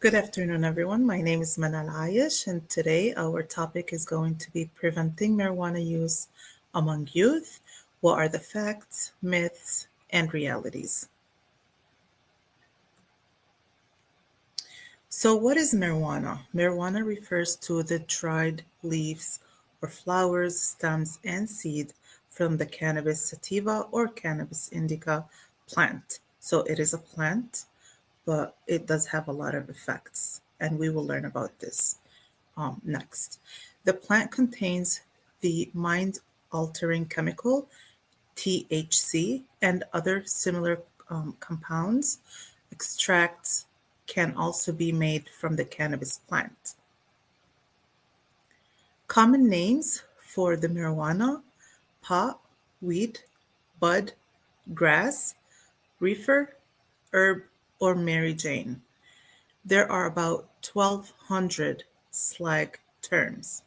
Good afternoon, everyone. My name is Manal Ayesh, and today our topic is going to be preventing marijuana use among youth. What are the facts, myths, and realities? So, what is marijuana? Marijuana refers to the dried leaves or flowers, stems, and seed from the cannabis sativa or cannabis indica plant. So, it is a plant, but it does have a lot of effects, and we will learn about this next. The plant contains the mind altering chemical THC and other similar compounds. Extracts can also be made from the cannabis plant. Common names for the marijuana: pot, weed, bud, grass, reefer, herb, or Mary Jane. There are about 1,200 slag terms.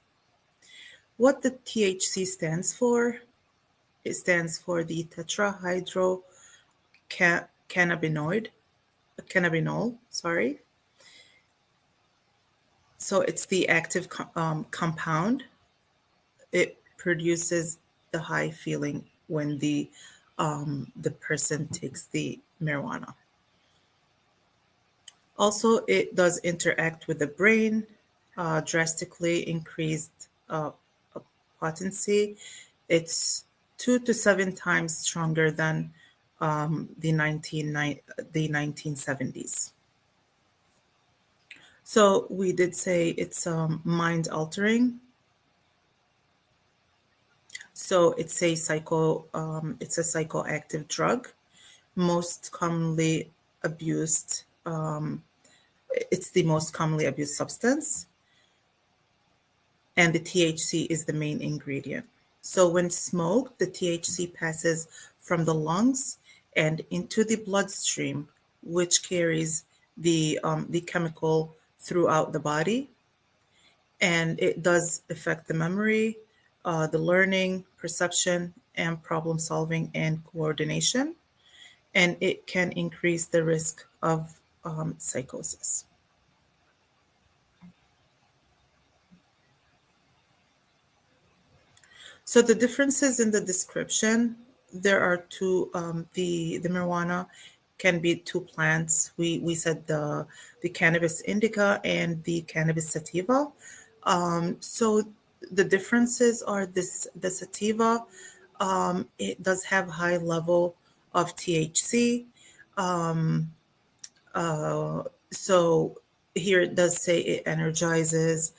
What the THC stands for? It stands for the cannabinol, sorry. So it's the active compound. It produces the high feeling when the person takes the marijuana. Also, it does interact with the brain, drastically increased potency. It's 2 to 7 times stronger than the 1970s. So we did say it's mind altering. So it's a psychoactive drug, most commonly abused. It's the most commonly abused substance, and the THC is the main ingredient. So when smoked, the THC passes from the lungs and into the bloodstream, which carries the chemical throughout the body, and it does affect the memory, the learning, perception, and problem solving and coordination, and it can increase the risk of psychosis. So the differences in the description, there are two. The marijuana can be two plants. We said the cannabis indica and the cannabis sativa. So the differences are this: the sativa, it does have high level of THC. Um, so here it does say it energizes,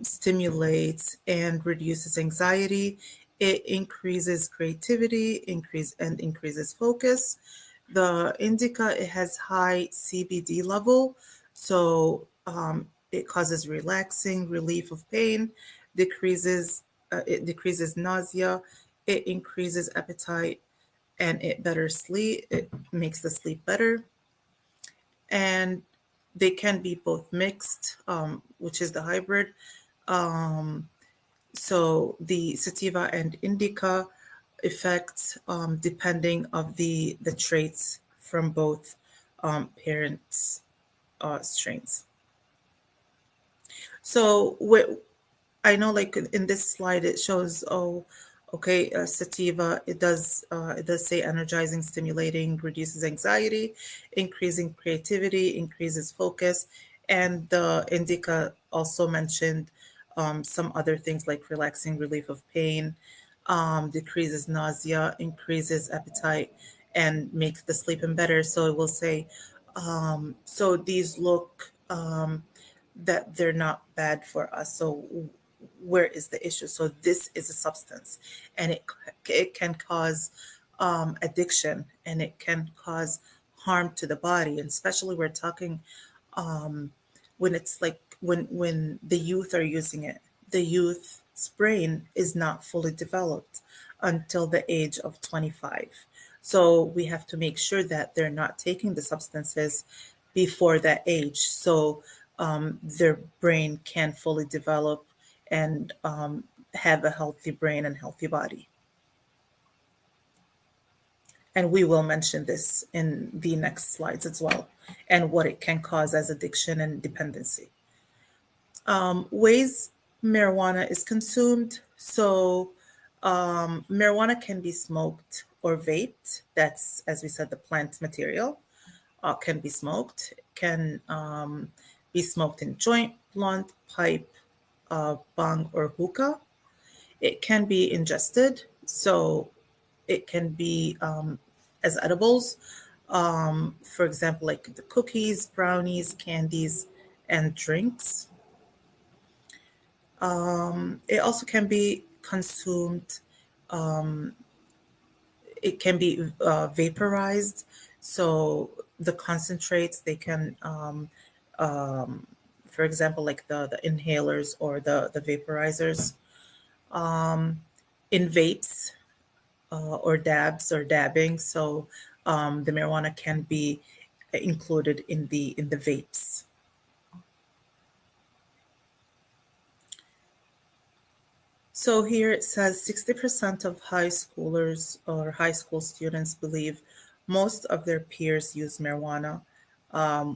stimulates, and reduces anxiety. It increases creativity, increases focus. The indica, it has high CBD level, so it causes relaxing, relief of pain, it decreases nausea, it increases appetite, and it better sleep. It makes the sleep better, and they can be both mixed, which is the hybrid. Um, so the sativa and indica effects, depending of the traits from both parents' strains. So I know, like in this slide, it shows, okay, sativa. It does say energizing, stimulating, reduces anxiety, increasing creativity, increases focus, and the indica also mentioned some other things like relaxing, relief of pain, decreases nausea, increases appetite, and makes the sleeping better. So it will say, so these look that they're not bad for us. So where is the issue? So this is a substance, and it can cause addiction, and it can cause harm to the body, and especially we're talking um, when it's like when the youth are using it. The youth's brain is not fully developed until the age of 25. So we have to make sure that they're not taking the substances before that age, so their brain can fully develop and have a healthy brain and healthy body. And we will mention this in the next slides as well, and what it can cause as addiction and dependency. Ways marijuana is consumed. So marijuana can be smoked or vaped. That's, as we said, the plant material can be smoked. It can be smoked in joint, blunt, pipe, bong, or hookah. It can be ingested. So it can be as edibles. For example, like the cookies, brownies, candies, and drinks. It also can be consumed. Um, it can be vaporized. So the concentrates, they can, um, for example, like the inhalers or the vaporizers, in vapes or dabs or dabbing. So the marijuana can be included in the vapes. So here it says 60% of high schoolers or high school students believe most of their peers use marijuana.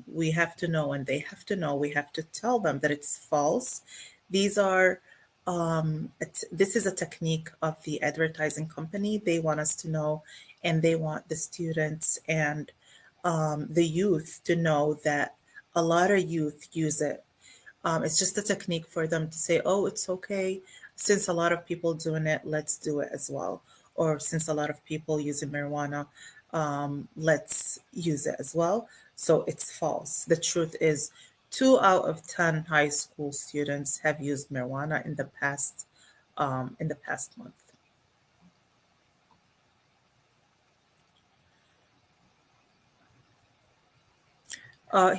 We have to know, and they have to know, we have to tell them that it's false. These are, this is a technique of the advertising company. They want us to know, and they want the students and the youth to know that a lot of youth use it. It's just a technique for them to say, oh, it's okay. Since a lot of people doing it, let's do it as well. Or since a lot of people using marijuana, let's use it as well. So it's false. The truth is, 2 out of 10 high school students have used marijuana in the past month.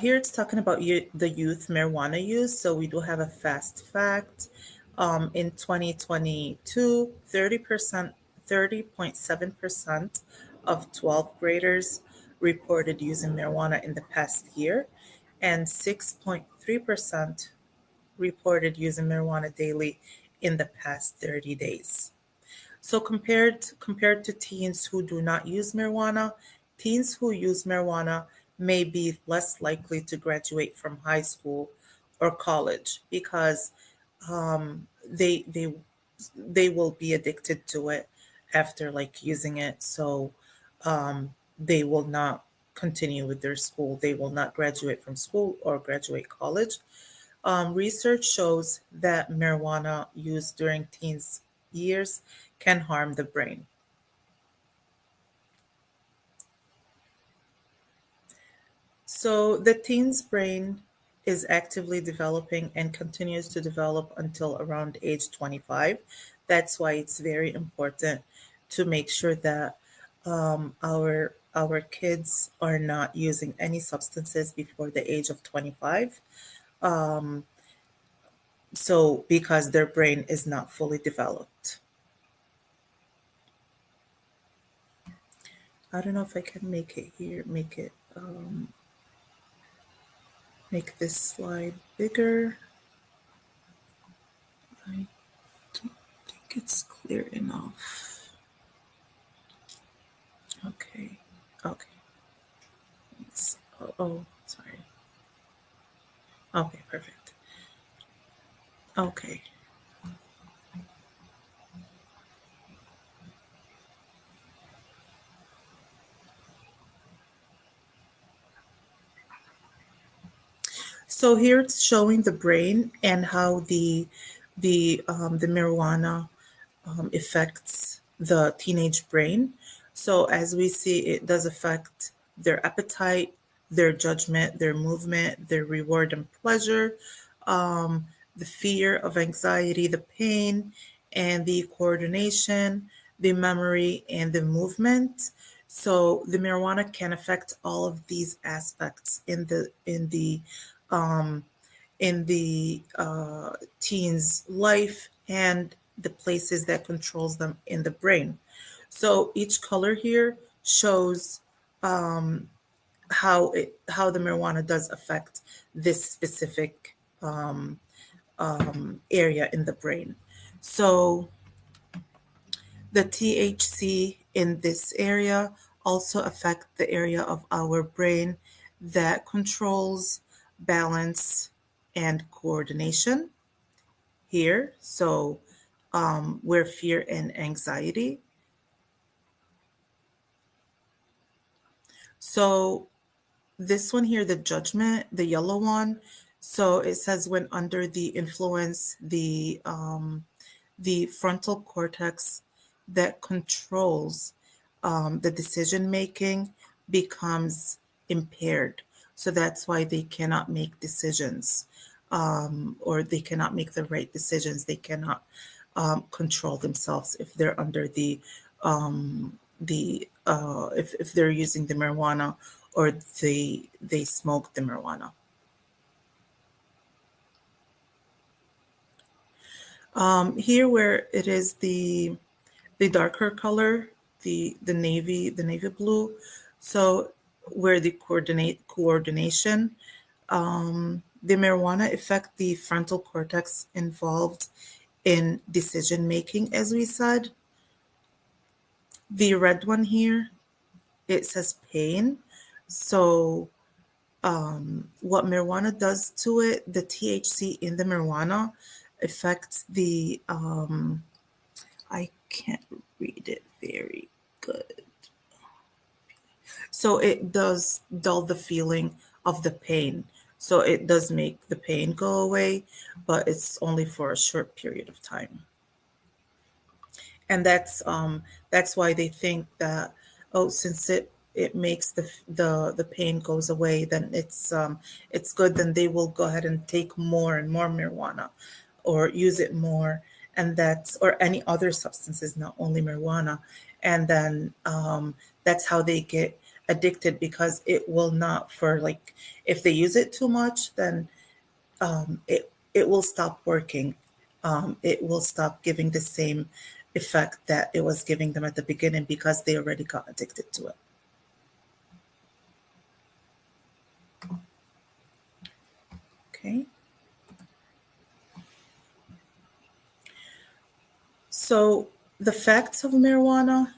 Here it's talking about the youth marijuana use. So we do have a fast fact. In 2022, 30.7% of 12th graders reported using marijuana in the past year, and 6.3% reported using marijuana daily in the past 30 days. So compared to teens who do not use marijuana, teens who use marijuana may be less likely to graduate from high school or college because they will be addicted to it after like using it. So they will not continue with their school. They will not graduate from school or graduate college. Research shows that marijuana use during teens years can harm the brain. So the teen's brain is actively developing and continues to develop until around age 25. That's why it's very important to make sure that our kids are not using any substances before the age of 25. Um, so because their brain is not fully developed. I don't know if I can make it here, make this slide bigger. I don't think it's clear enough. Okay. Okay. Sorry. Okay, perfect. Okay. So here it's showing the brain and how the marijuana affects the teenage brain. So as we see, it does affect their appetite, their judgment, their movement, their reward and pleasure, the fear of anxiety, the pain, and the coordination, the memory, and the movement. So the marijuana can affect all of these aspects um, in the teen's life and the places that controls them in the brain. So each color here shows how the marijuana does affect this specific area in the brain. So the THC in this area also affect the area of our brain that controls balance and coordination here. So, where fear and anxiety. So, this one here, the judgment, the yellow one. So it says when under the influence, the frontal cortex that controls the decision making becomes impaired. So that's why they cannot make decisions, or they cannot make the right decisions. They cannot control themselves if they're under if they're using the marijuana or they smoke the marijuana. Here where it is the darker color, the navy blue. So where the coordination, the marijuana affect the frontal cortex involved in decision making, as we said. The red one here, it says pain. So what marijuana does to it, the THC in the marijuana affects the I can't read it very good. So it does dull the feeling of the pain. So it does make the pain go away, but it's only for a short period of time. And that's why they think that, oh, since it makes the pain goes away, then it's good, then they will go ahead and take more and more marijuana or use it more, and that's or any other substances, not only marijuana. And then that's how they get addicted, because it will not, for like, if they use it too much, then it will stop working. It will stop giving the same effect that it was giving them at the beginning, because they already got addicted to it. Okay. So the facts of marijuana.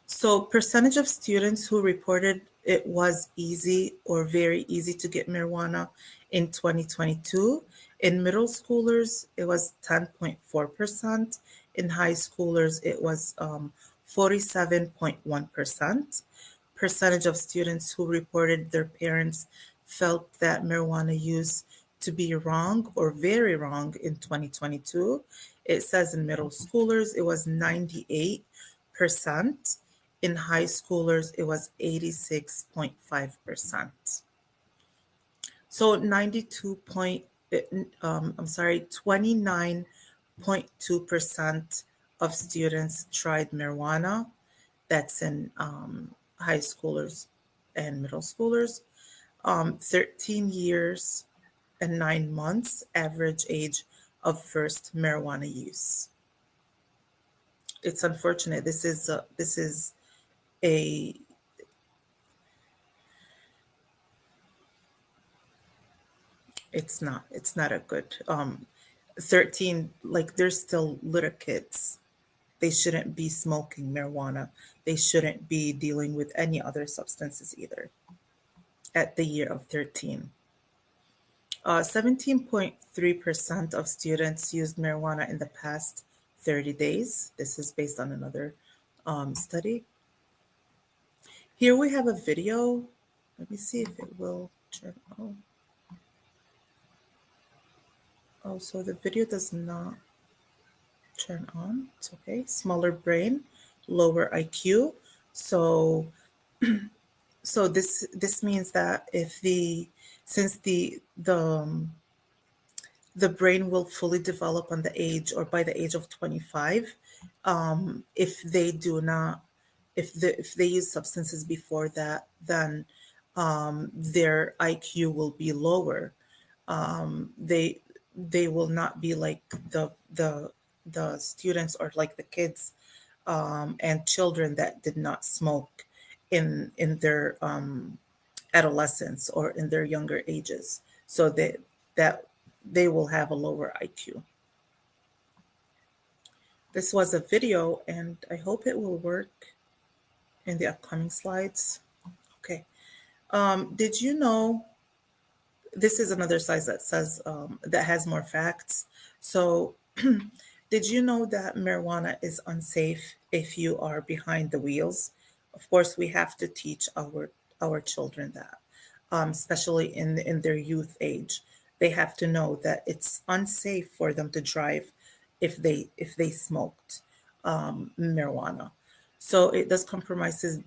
So percentage of students who reported it was easy or very easy to get marijuana in 2022. In middle schoolers, it was 10.4%. In high schoolers, it was 47.1%. Percentage of students who reported their parents felt that marijuana use to be wrong or very wrong in 2022. It says in middle schoolers, it was 98%. In high schoolers, it was 86.5%. So 29.2% of students tried marijuana. That's in high schoolers and middle schoolers. 13 years and 9 months average age of first marijuana use. It's unfortunate. A it's not a good 13, like, they're still little kids. They shouldn't be smoking marijuana. They shouldn't be dealing with any other substances either at the year of 13. 17.3% of students used marijuana in the past 30 days. This is based on another study. Here we have a video. Let me see if it will turn on. Oh, so the video does not turn on. It's okay. Smaller brain, lower IQ. So this means that if since the brain will fully develop on the age or by the age of 25, if they do not if they use substances before that, then their IQ will be lower. They will not be like the students, or like the kids and children that did not smoke in their adolescence or in their younger ages. So that they will have a lower IQ. This was a video, and I hope it will work. in the upcoming slides. Okay. Did you know this is another slide that says that has more facts. So, did you know that marijuana is unsafe if you are behind the wheels? Of course, we have to teach our children that, especially in their youth age. They have to know that it's unsafe for them to drive if they smoked marijuana. So it does compromises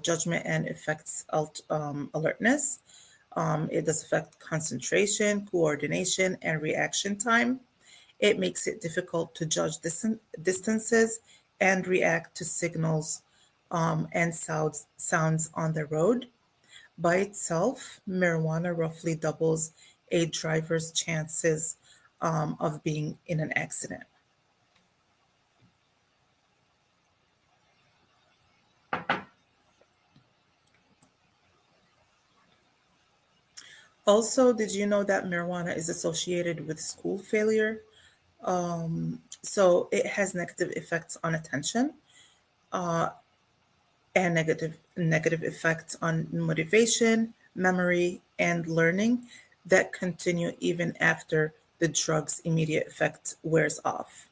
judgment and affects alertness. It does affect concentration, coordination, and reaction time. It makes it difficult to judge distances and react to signals and sounds on the road. By itself, marijuana roughly doubles a driver's chances of being in an accident. Also, did you know that marijuana is associated with school failure? So it has negative effects on attention and negative effects on motivation, memory, and learning that continue even after the drug's immediate effect wears off.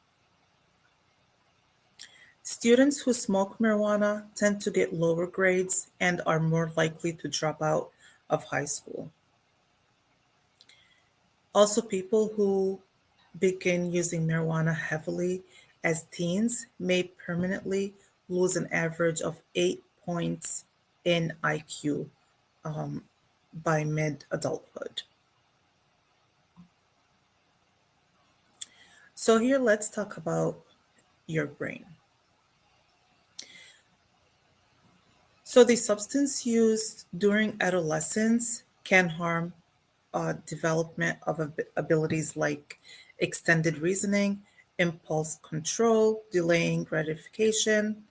Students who smoke marijuana tend to get lower grades and are more likely to drop out of high school. Also, people who begin using marijuana heavily as teens may permanently lose an average of 8 points in IQ by mid adulthood. So, here let's talk about your brain. So, the substance used during adolescence can harm development of abilities like extended reasoning, impulse control, delaying gratification,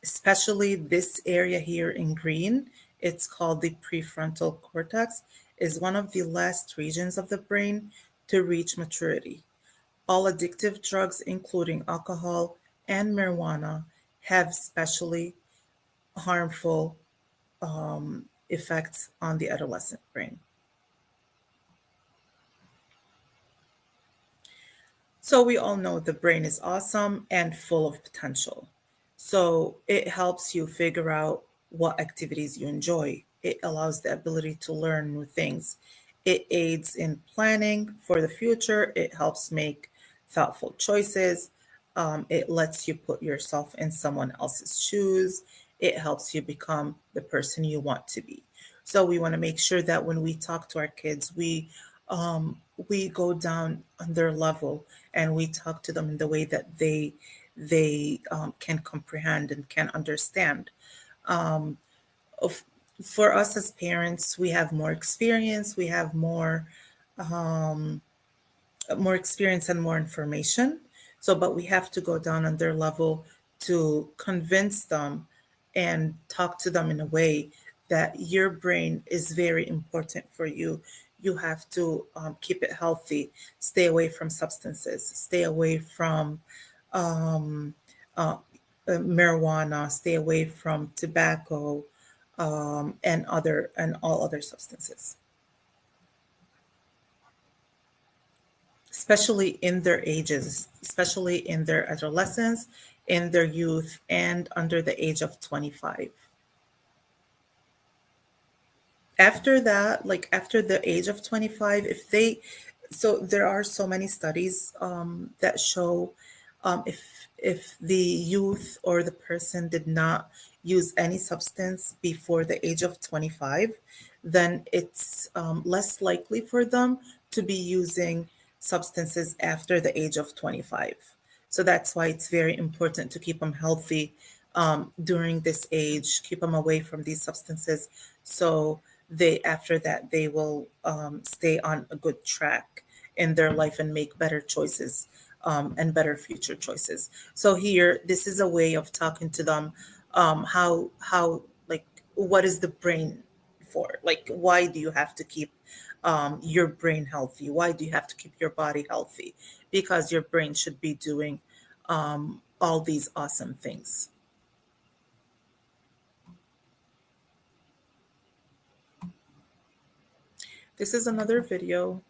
especially this area here in green. It's called the prefrontal cortex, is one of the last regions of the brain to reach maturity. All addictive drugs, including alcohol and marijuana, have especially harmful effects on the adolescent brain. So we all know the brain is awesome and full of potential. So it helps you figure out what activities you enjoy. It allows the ability to learn new things. It aids in planning for the future. It helps make thoughtful choices. It lets you put yourself in someone else's shoes. It helps you become the person you want to be. So we want to make sure that when we talk to our kids, we go down on their level and we talk to them in the way that they can comprehend and can understand. Um, of, for us as parents, we have more experience, we have um, more experience and more information. So, but we have to go down on their level to convince them and talk to them in a way that your brain is very important for you. You have to keep it healthy, stay away from substances, stay away from um, uh, marijuana, stay away from tobacco, and all other substances, especially in their ages, especially in their adolescence, in their youth, and under the age of 25. After that, like after the age of 25, if they, so there are so many studies that show if the youth or the person did not use any substance before the age of 25, then it's less likely for them to be using substances after the age of 25. So that's why it's very important to keep them healthy during this age, keep them away from these substances. So they, after that, they will stay on a good track in their life and make better choices and better future choices. So here, this is a way of talking to them. How like what is the brain for? Like, why do you have to keep your brain healthy? Why do you have to keep your body healthy? Because your brain should be doing all these awesome things. This is another video.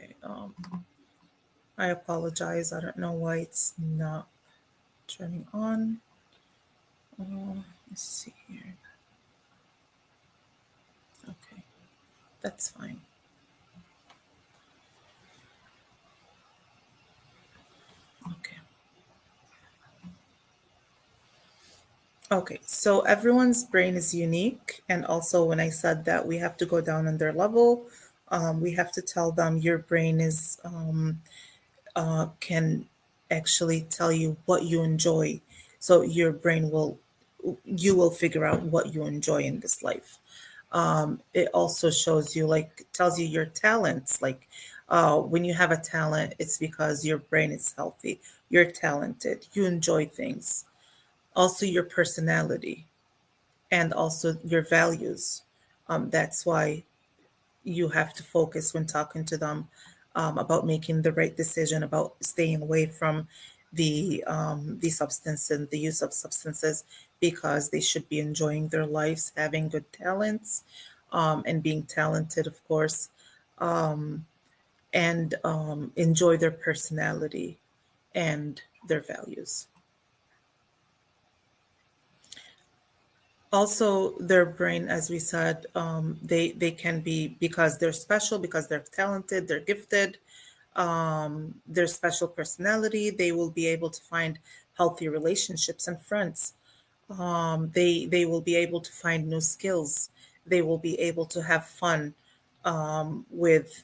Okay, I apologize. I don't know why it's not turning on. Let's see here. Okay, that's fine. Okay. Okay, so everyone's brain is unique. And also, when I said that we have to go down on their level, we have to tell them your brain is can actually tell you what you enjoy. So your brain will, you will figure out what you enjoy in this life. It also shows you, like, tells you your talents. Like, when you have a talent, it's because your brain is healthy. You're talented. You enjoy things. Also, your personality and also your values. That's why you have to focus when talking to them about making the right decision about staying away from the substance and the use of substances, because they should be enjoying their lives, having good talents, and being talented, of course, and enjoy their personality and their values. Also, their brain, as we said, they can be, because they're special, because they're talented, they're gifted, their special personality, they will be able to find healthy relationships and friends. They will be able to find new skills. They will be able to have fun with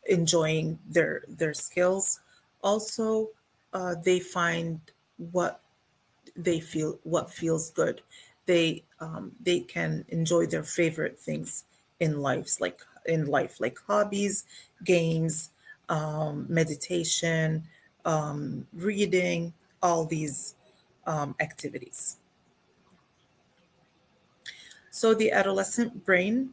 enjoying their skills. Also, they find what they feel, what feels good. They can enjoy their favorite things in life, like hobbies, games, meditation, reading, all these activities. So the adolescent brains,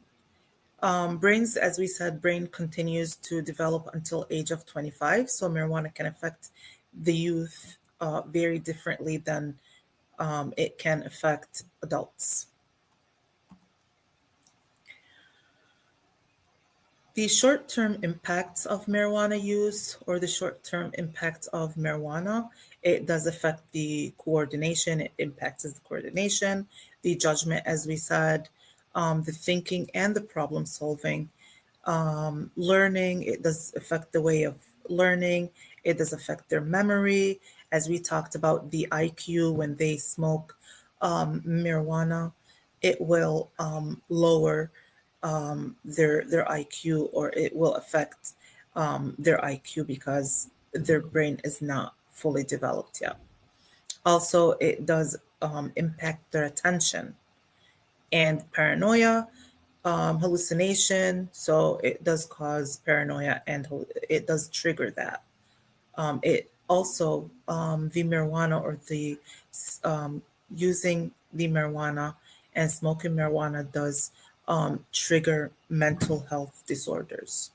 as we said, brain continues to develop until age of 25. So marijuana can affect the youth very differently than it can affect adults. The short term impacts of marijuana use, or the short term impacts of marijuana, it does affect the coordination, it impacts the coordination, the judgment, as we said, the thinking and the problem solving. Learning, it does affect the way of learning, it does affect their memory, as we talked about the IQ when they smoke marijuana, it will lower their IQ, or it will affect their IQ because their brain is not fully developed yet. Also, it does impact their attention and paranoia, hallucination. So it does cause paranoia, and it does trigger that. It also, the marijuana, or the using the marijuana and smoking marijuana does trigger mental health disorders.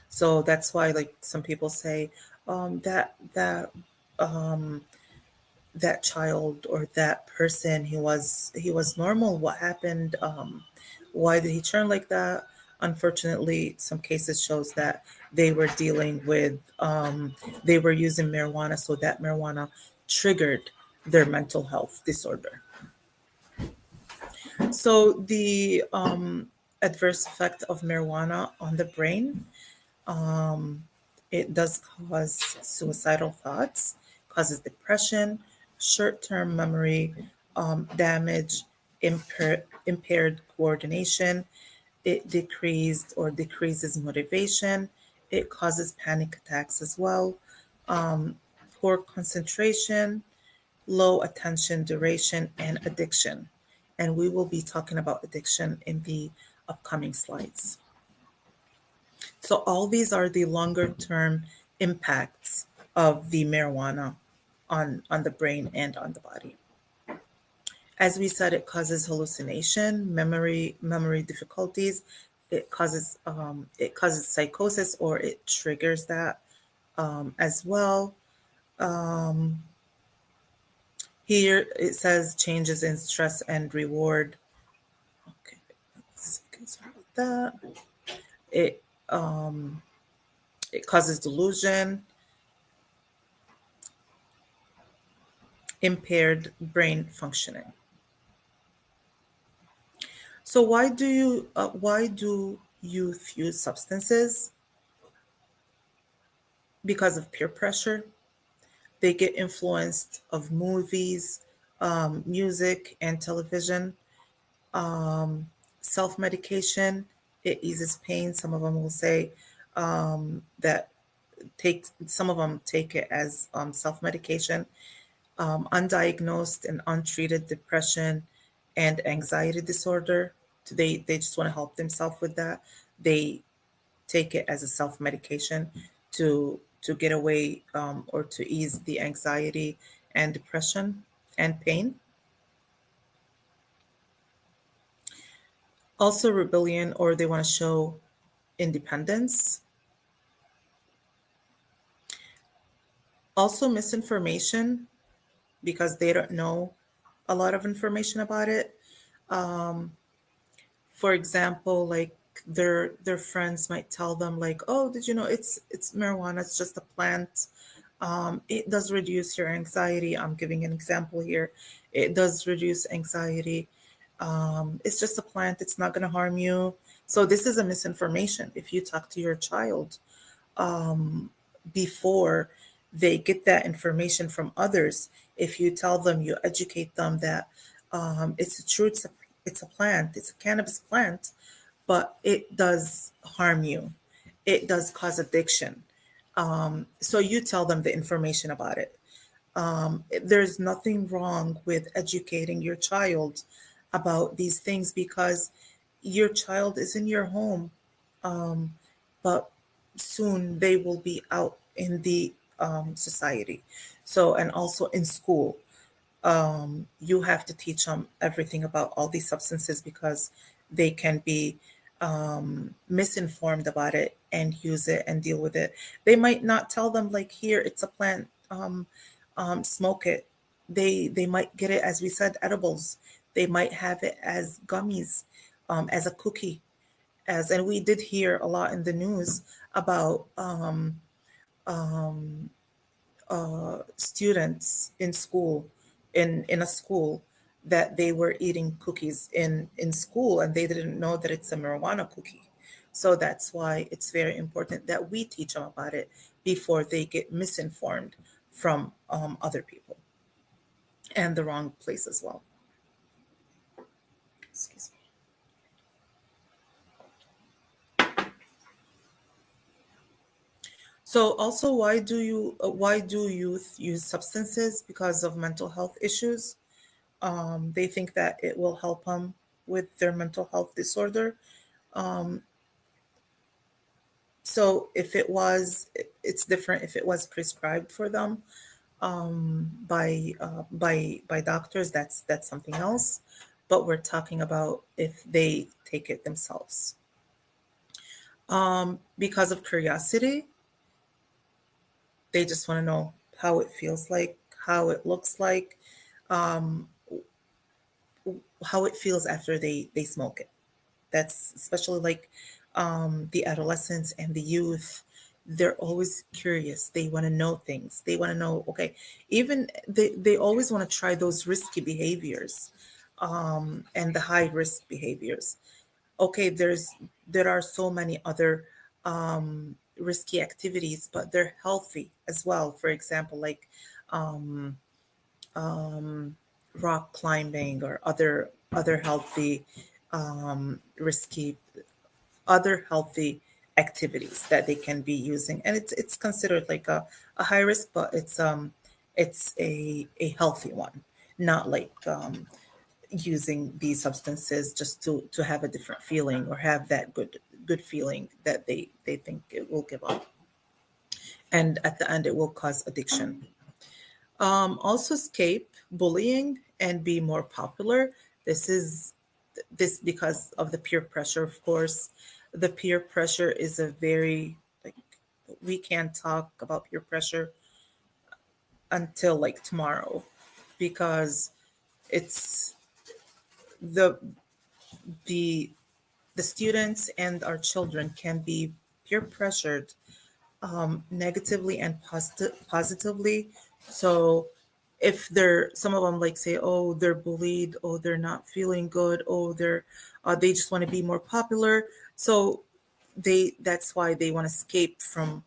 So that's why, like, some people say um, that child or that person, he was normal. What happened? Why did he turn like that? Unfortunately, some cases shows that they were dealing with they were using marijuana, so that marijuana triggered their mental health disorder. So the adverse effect of marijuana on the brain, um, it does cause suicidal thoughts, causes depression, short-term memory damage, impaired coordination. It decreases motivation. It causes panic attacks as well. Poor concentration, low attention duration, and addiction. And we will be talking about addiction in the upcoming slides. So all these are the longer term impacts of the marijuana on the brain and on the body. As we said, it causes hallucination, memory difficulties. It causes psychosis, or it triggers that as well. Um, Here it says changes in stress and reward. Okay, that. It um, it causes delusion, impaired brain functioning. So why do youth use substances? Because of peer pressure. They get influenced of movies, music, and television. Um, Self-medication, it eases pain. Some of them will say that some of them take it as self-medication. Undiagnosed and untreated depression and anxiety disorder, they just want to help themselves with that. They take it as a self-medication to get away or to ease the anxiety and depression and pain. Also rebellion, or they want to show independence. Also misinformation, because they don't know a lot of information about it. Um, for example, like their friends might tell them like, "Oh, did you know it's marijuana? It's just a plant. It does reduce your anxiety." I'm giving an example here. It does reduce anxiety. It's just a plant. It's not going to harm you. So this is a misinformation. If you talk to your child um, before they get that information from others, if you tell them, you educate them that it's true, it's a plant, it's a cannabis plant, but it does harm you. It does cause addiction. So you tell them the information about it. There's nothing wrong with educating your child about these things, because your child is in your home, but soon they will be out in the society. So, and also in school, you have to teach them everything about all these substances, because they can be misinformed about it and use it and deal with it. They might not tell them like, here, it's a plant, smoke it. They might get it, as we said, edibles. They might have it as gummies, as a cookie, as, and we did hear a lot in the news about students in school, in a school, that they were eating cookies in school, and they didn't know that it's a marijuana cookie. So that's why it's very important that we teach them about it before they get misinformed from other people, and the wrong place as well. Excuse me. So also, why do youth use substances? Because of mental health issues. They think that it will help them with their mental health disorder. Um, so if it was, it's different if it was prescribed for them by doctors. That's something else. But we're talking about if they take it themselves. Because of curiosity, they just want to know how it feels like, how it looks like, um, how it feels after they smoke it. That's especially like the adolescents and the youth. They're always curious. They want to know things. They want to know, okay, even they always want to try those risky behaviors, and the high risk behaviors. Okay, there are so many other risky activities, but they're healthy as well. For example, like um, rock climbing, or other healthy risky, other healthy activities that they can be using, and it's considered like a high risk, but it's a healthy one, not like using these substances just to have a different feeling, or have that good feeling that they think it will give up, and at the end it will cause addiction. Also escape bullying and be more popular. This is this because of the peer pressure, of course. The peer pressure is a very, like, we can't talk about peer pressure until like tomorrow, because it's the the The students and our children can be peer pressured negatively and positively. So if they're some of them like say, oh, they're bullied, oh, they're not feeling good, oh, they just want to be more popular. So that's why they want to escape from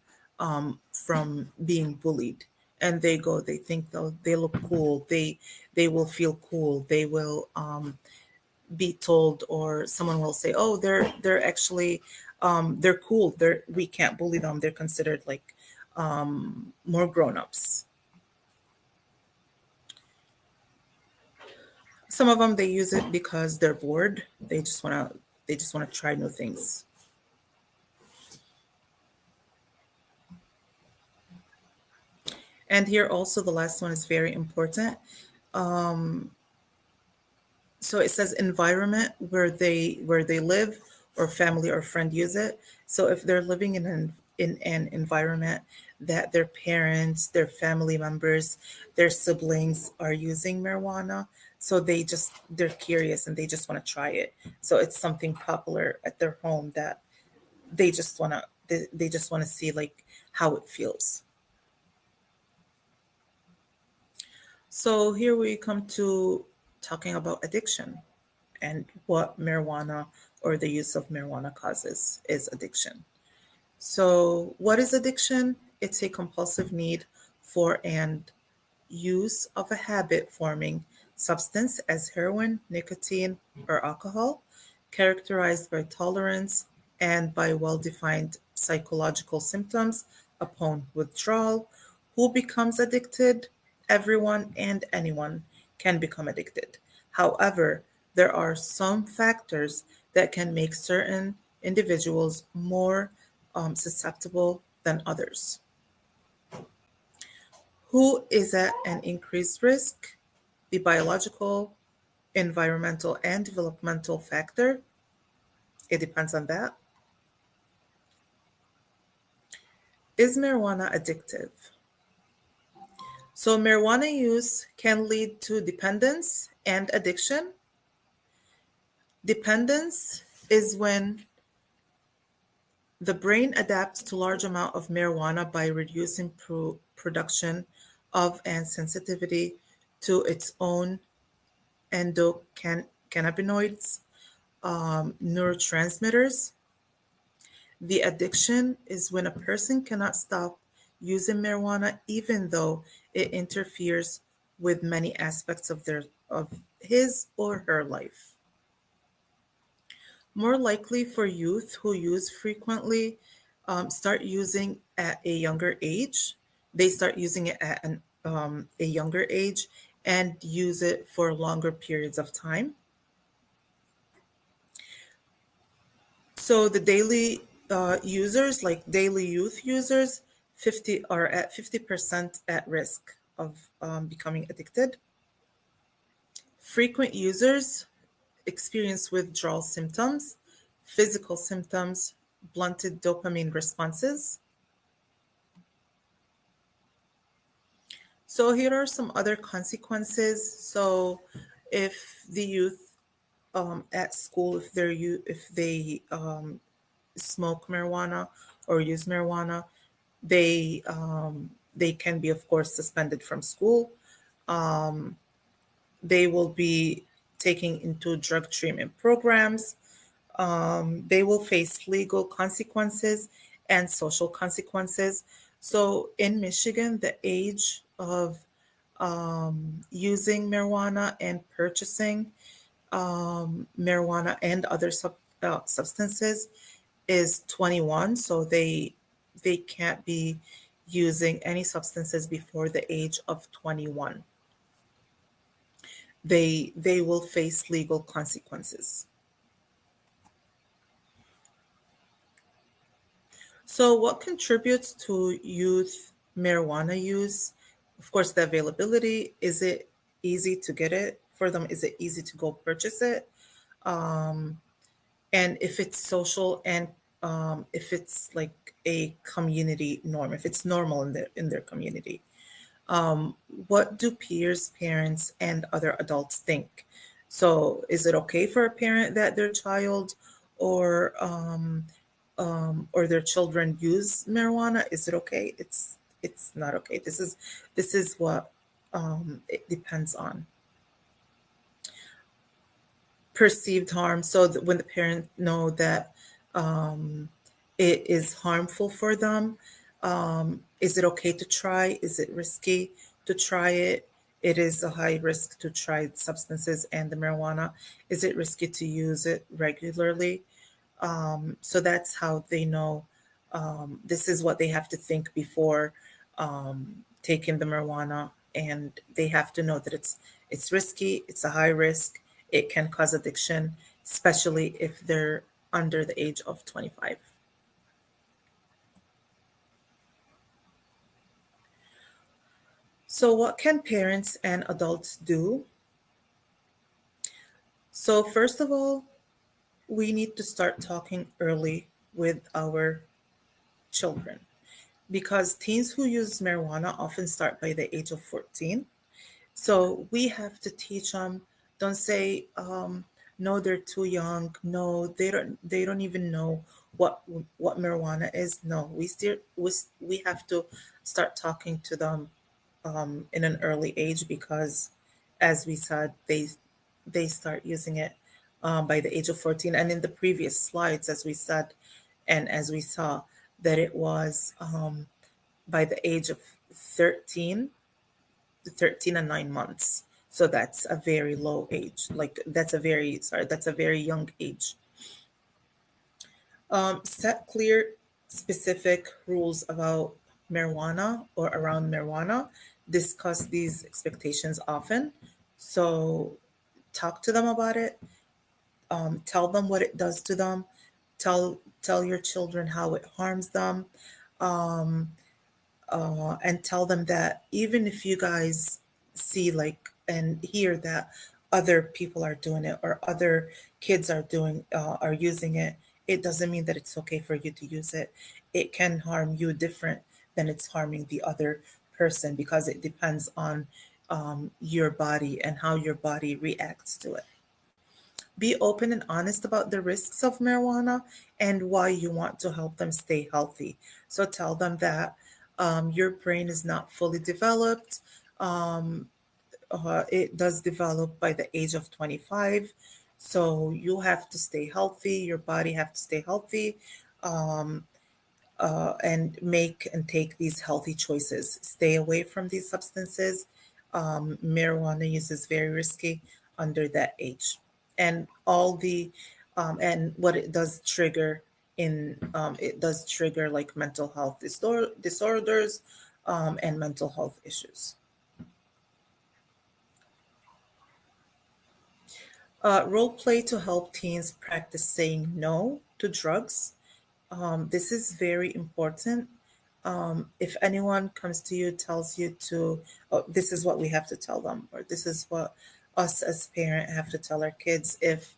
being bullied, and they think they look cool, they will feel cool, they will be told, or someone will say, oh, they're actually they're cool, we can't bully them, they're considered like more grown-ups. Some of them, they use it because they're bored, they just want to try new things. And here also the last one is very important. So it says environment where they live, or family or friend use it. So if they're living in an environment that their parents, their family members, their siblings are using marijuana, so they're curious and they just want to try it. So it's something popular at their home that they just want to see like how it feels. So here we come to talking about addiction and what marijuana or the use of marijuana causes is addiction. So, what is addiction? It's a compulsive need for and use of a habit forming substance as heroin, nicotine, or alcohol, characterized by tolerance and by well defined psychological symptoms upon withdrawal. Who becomes addicted? Everyone and anyone can become addicted. However, there are some factors that can make certain individuals more susceptible than others. Who is at an increased risk? The biological, environmental, and developmental factor. It depends on that. Is marijuana addictive? So, marijuana use can lead to dependence and addiction. Dependence is when the brain adapts to large amount of marijuana by reducing production of and sensitivity to its own endocannabinoids, neurotransmitters. The addiction is when a person cannot stop using marijuana even though it interferes with many aspects of his or her life. More likely for youth who use frequently start using at a younger age. They start using it at a younger age and use it for longer periods of time. So the daily users, like daily youth users, 50 are at 50% at risk of becoming addicted. Frequent users experience withdrawal symptoms, physical symptoms, blunted dopamine responses. So here are some other consequences. So if the youth at school, if they smoke marijuana or use marijuana, they can be, of course, suspended from school. They will be taken into drug treatment programs. They will face legal consequences and social consequences. So in Michigan, the age of using marijuana and purchasing marijuana and other substances is 21. So they can't be using any substances before the age of 21. They will face legal consequences. So, what contributes to youth marijuana use? Of course, the availability. Is it easy to get it for them? Is it easy to go purchase it? Um, and if it's social, and if it's like a community norm, if it's normal in their community. What do peers, parents, and other adults think? So, is it okay for a parent that their child or or their children use marijuana, is it okay? It's not okay. This is what it depends on. Perceived harm. So that when the parents know that um, it is harmful for them, is it okay to try? Is it risky to try it? It is a high risk to try substances and the marijuana. Is it risky to use it regularly? So that's how they know. This is what they have to think before taking the marijuana, and they have to know that it's risky. It's a high risk. It can cause addiction, especially if they're under the age of 25. So, what can parents and adults do? So, first of all, we need to start talking early with our children, because teens who use marijuana often start by the age of 14. So we have to teach them. Don't say, no, they're too young. No, they don't even know what marijuana is. No, we have to start talking to them in an early age, because, as we said, they start using it by the age of 14. And in the previous slides, as we said, and as we saw, that it was by the age of 13, 13 and 9 months. So that's a very low age. Like that's a very young age. Set clear, specific rules about marijuana or around marijuana. Discuss these expectations often. So talk to them about it. Tell them what it does to them. Tell your children how it harms them. Um, and tell them that even if you guys see like and hear that other people are doing it, or other kids are using it, it doesn't mean that it's okay for you to use it. It can harm you different than it's harming the other person, because it depends on your body and how your body reacts to it. Be open and honest about the risks of marijuana and why you want to help them stay healthy. So tell them that your brain is not fully developed. Um, it does develop by the age of 25. So you have to stay healthy. Your body have to stay healthy. Um, and make and take these healthy choices. Stay away from these substances. Marijuana use is very risky under that age, and all the and what it does trigger it does trigger like mental health disorders and mental health issues. Role play to help teens practice saying no to drugs. This is very important. If anyone comes to you, tells you to, oh, this is what we have to tell them, or this is what us as parent have to tell our kids. If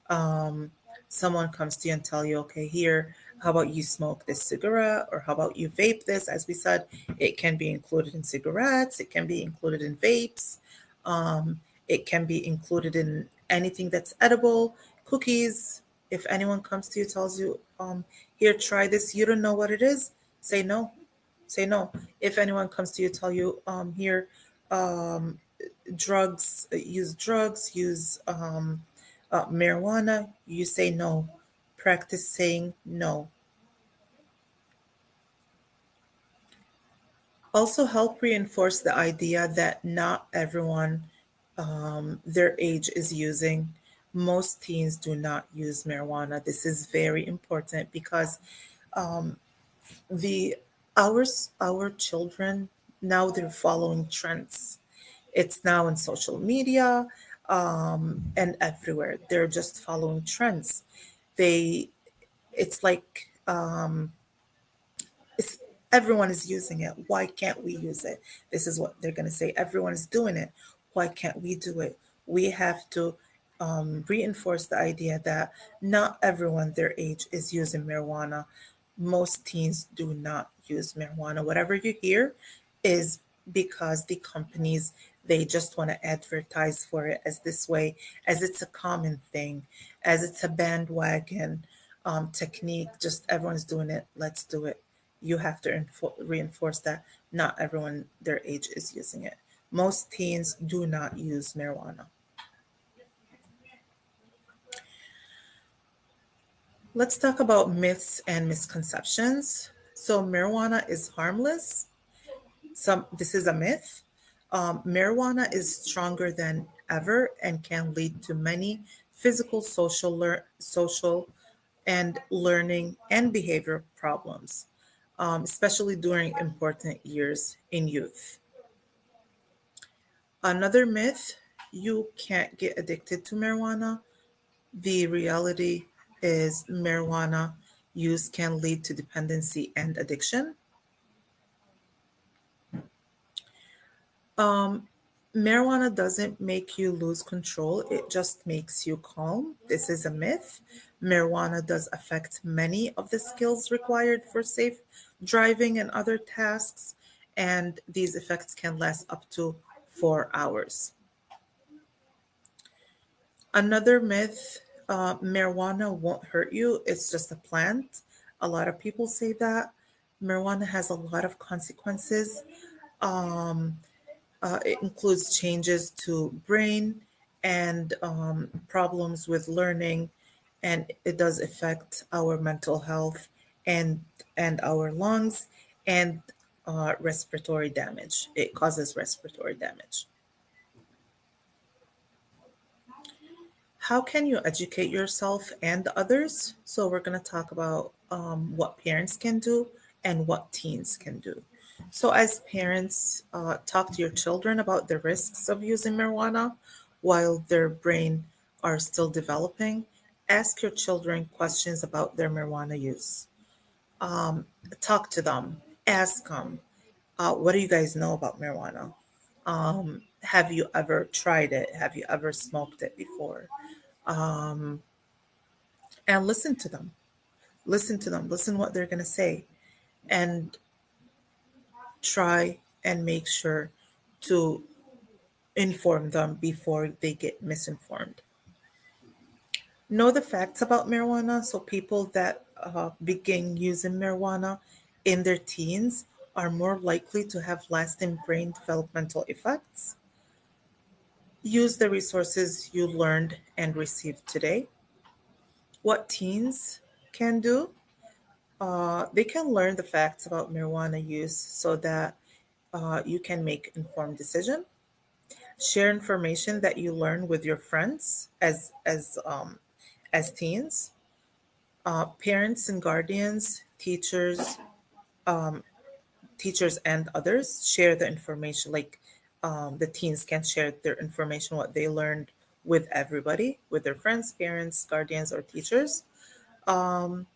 um, someone comes to you and tell you, okay, here, how about you smoke this cigarette, or how about you vape this? As we said, it can be included in cigarettes, it can be included in vapes, it can be included in anything that's edible, cookies. If anyone comes to you, tells you, here, try this, you don't know what it is, say no. Say no. If anyone comes to you, tell you, here, um, drugs, use marijuana, you say no. Practice saying no. Also, help reinforce the idea that not everyone their age is using. Most teens do not use marijuana. This is very important, because the our children now, they're following trends. It's now in social media and everywhere. They're just following trends. They it's like it's, everyone is using it. Why can't we use it? This is what they're going to say. Everyone is doing it. Why can't we do it? We have to reinforce the idea that not everyone their age is using marijuana. Most teens do not use marijuana. Whatever you hear is because the companies, they just want to advertise for it as this way, as it's a common thing, as it's a bandwagon technique, just everyone's doing it, let's do it. You have to reinforce that not everyone their age is using it. Most teens do not use marijuana. Let's talk about myths and misconceptions. So marijuana is harmless. This is a myth. Marijuana is stronger than ever and can lead to many physical, social, and learning and behavior problems, especially during important years in youth. Another myth: you can't get addicted to marijuana. The reality is, marijuana use can lead to dependency and addiction. Um, Marijuana doesn't make you lose control, it just makes you calm. This is a myth. Marijuana does affect many of the skills required for safe driving and other tasks, and these effects can last up to 4 hours. Another myth: marijuana won't hurt you, it's just a plant. A lot of people say that. Marijuana has a lot of consequences. Um, it includes changes to brain and problems with learning, and it does affect our mental health and our lungs and respiratory damage. It causes respiratory damage. How can you educate yourself and others? So we're going to talk about what parents can do and what teens can do. So as parents, talk to your children about the risks of using marijuana while their brain are still developing. Ask your children questions about their marijuana use. Um, Talk to them. Ask them, what do you guys know about marijuana? Have you ever tried it? Have you ever smoked it before? Um, and listen to them. Listen to them. Listen what they're going to say. And try and make sure to inform them before they get misinformed. Know the facts about marijuana. So, people that begin using marijuana in their teens are more likely to have lasting brain developmental effects. Use the resources you learned and received today. What teens can do: they can learn the facts about marijuana use so that you can make informed decision. Share information that you learn with your friends as teens. Parents and guardians, teachers and others share the information. Like the teens can share their information, what they learned, with everybody, with their friends, parents, guardians, or teachers. Um,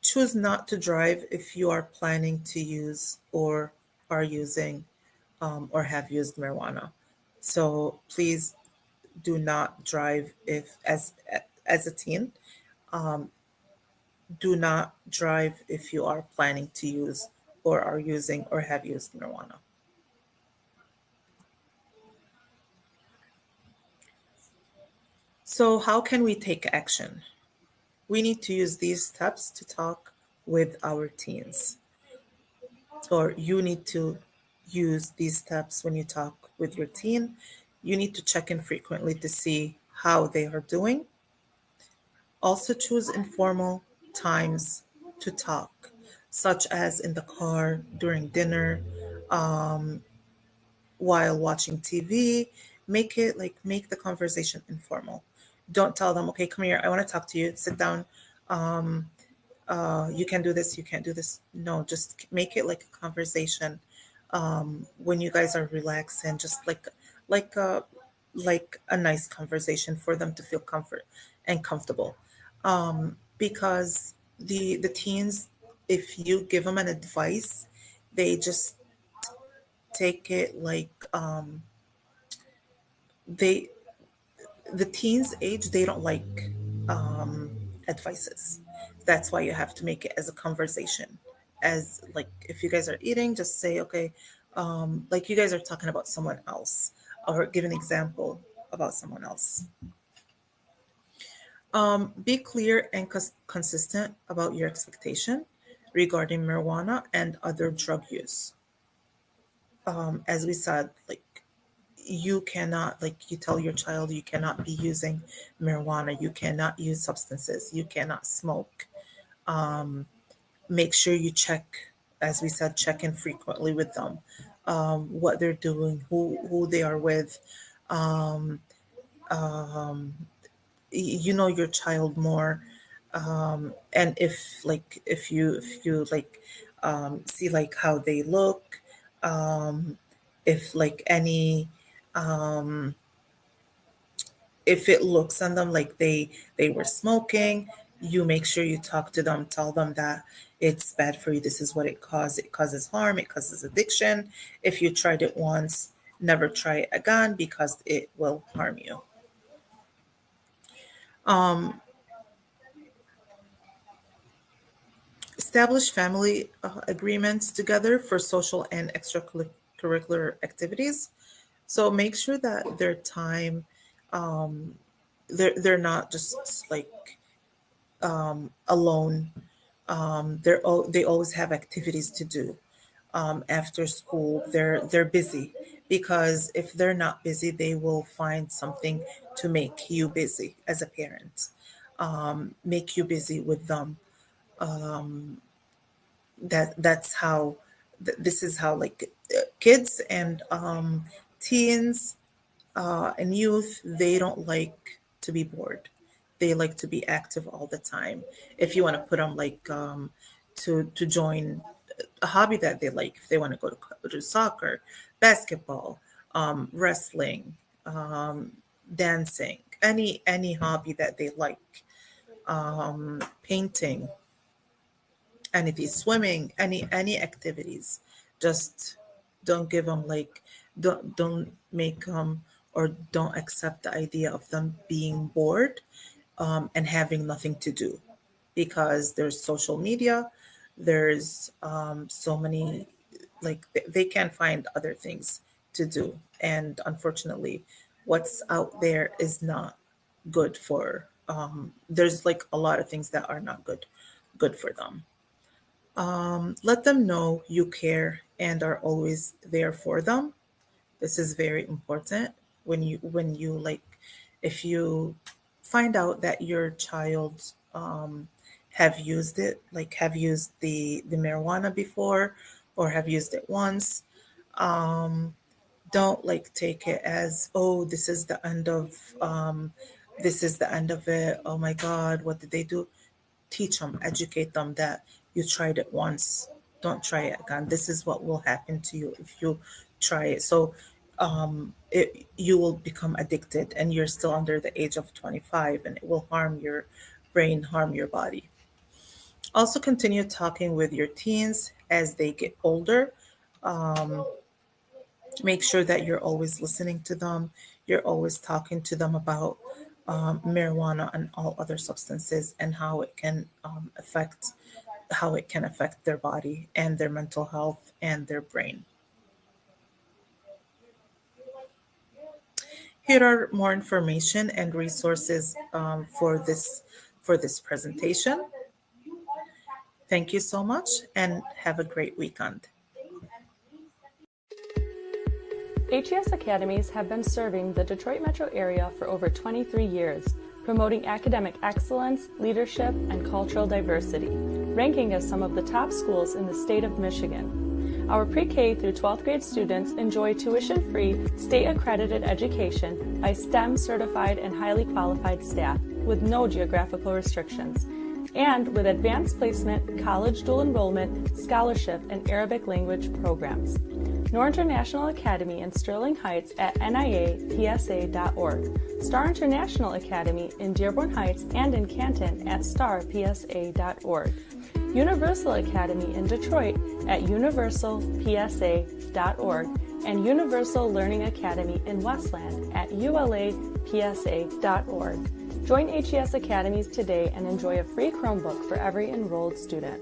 Choose not to drive if you are planning to use or are using or have used marijuana. So please do not drive if as a teen. Um, do not drive if you are planning to use or are using or have used marijuana. So how can we take action? We need to use these steps to talk with our teens, or you need to use these steps when you talk with your teen. You need to check in frequently to see how they are doing. Also, choose informal times to talk, such as in the car, during dinner, um, while watching TV. Make the conversation informal. Don't tell them, okay, come here, I want to talk to you, sit down. Um, you can do this, you can't do this. No, just make it like a conversation when you guys are relaxed, and just like a like a nice conversation for them to feel comfort and comfortable. Because the teens, if you give them an advice, they just take it like they the teens age, they don't like advices. That's why you have to make it as a conversation. As like if you guys are eating, just say, okay, Like you guys are talking about someone else or give an example about someone else. Be clear and consistent about your expectation regarding marijuana and other drug use. As we said, like you cannot, like you tell your child, you cannot be using marijuana, you cannot use substances, you cannot smoke. Um, Make sure you check, as we said, check in frequently with them, what they're doing, who they are with. Um, um, you know your child more, and if you like see like how they look, um, if like any um, if it looks on them like they were smoking, you make sure you talk to them, tell them that it's bad for you, this is what it causes harm, it causes addiction. If you tried it once, never try it again because it will harm you. um, Establish family agreements together for social and extracurricular activities. So make sure that their time, um, they're not just like alone. They always have activities to do after school. They're busy because if they're not busy, they will find something to make you busy as a parent. Make you busy with them. That's how this is how like kids and teens and youth, they don't like to be bored, they like to be active all the time. If you want to put them like to join a hobby that they like, if they want to go to soccer, basketball, wrestling, um, dancing, any hobby that they like, painting, anything, swimming, any activities. Just don't give them like don't make them or don't accept the idea of them being bored and having nothing to do because there's social media, there's so many, like they can find other things to do, and unfortunately what's out there is not good for there's like a lot of things that are not good for them. Let them know you care and are always there for them. This is very important. When you like, if you find out that your child have used it, like have used the marijuana before or have used it once, don't like take it as, oh, this is the end of it, oh my god, what did they do. Teach them, educate them that you tried it once, don't try it again. This is what will happen to you if you try it. So you will become addicted and you're still under the age of 25 and it will harm your brain, harm your body. Also continue talking with your teens as they get older. Make sure that you're always listening to them, you're always talking to them about marijuana and all other substances and how it can affect their body and their mental health and their brain. Here are more information and resources for this presentation. Thank you so much and have a great weekend. HES Academies have been serving the Detroit metro area for over 23 years, promoting academic excellence, leadership, and cultural diversity, ranking as some of the top schools in the state of Michigan. Our pre-K through 12th grade students enjoy tuition-free, state-accredited education by STEM certified and highly qualified staff with no geographical restrictions, and with advanced placement, college dual enrollment, scholarship, and Arabic language programs. Noor International Academy in Sterling Heights at niapsa.org, Star International Academy in Dearborn Heights and in Canton at starpsa.org, Universal Academy in Detroit at universalpsa.org, and Universal Learning Academy in Westland at ulapsa.org. Join HES Academies today and enjoy a free Chromebook for every enrolled student.